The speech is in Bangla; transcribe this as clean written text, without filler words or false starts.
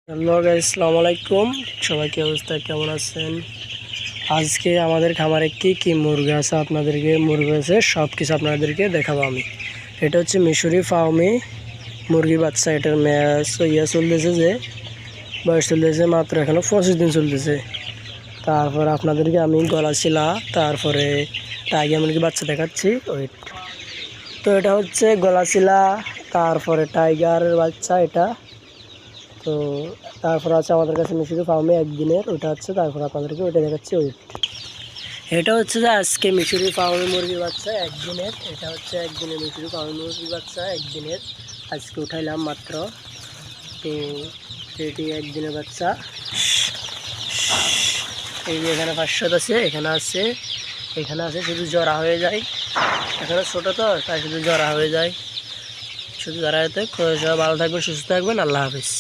হ্যালো গাইস, আসসালামু আলাইকুম। সবাই কি অবস্থা, কেমন আছেন? আজকে আমাদের খামারে কি কি মুরগি আছে সব কিছু আপনাদেরকে দেখাবো আমি। এটা হচ্ছে মিশরি ফার্মে মুরগির বাচ্চা। এটার ম্যাচ চলতেছে, যে বয়স চলতেছে মাত্র এখনো 25 দিন চলতেছে। তারপর আপনাদেরকে আমি গলাচিলা, তারপরে টাইগার মুরগির বাচ্চা দেখাচ্ছি। ওয়েট, তো এটা হচ্ছে গলাচিলা, তারপরে টাইগারের বাচ্চা এটা। তো তারপর আছে আমাদের কাছে মিশরি ফার্মে একদিনের, ওটা হচ্ছে। তারপর আপনাদেরকে ওইটা দেখাচ্ছি। এটা হচ্ছে যে আজকে মিশরি ফার্মে মুরগির বাচ্চা একদিনের। এটা হচ্ছে একদিনের মিশরি ফার্মে মুরগির বাচ্চা একদিনের, আজকে উঠাইলাম মাত্র। তো এটি একদিনের বাচ্চা। এই যে এখানে 500 আছে, এখানে আছে শুধু জরা হয়ে যায়। এখানে ছোটো তো, তাই শুধু জরা হয়ে যায়। শুধু জরা হতে। সবাই ভালো থাকবেন, সুস্থ থাকবেন। আল্লাহ হাফিজ।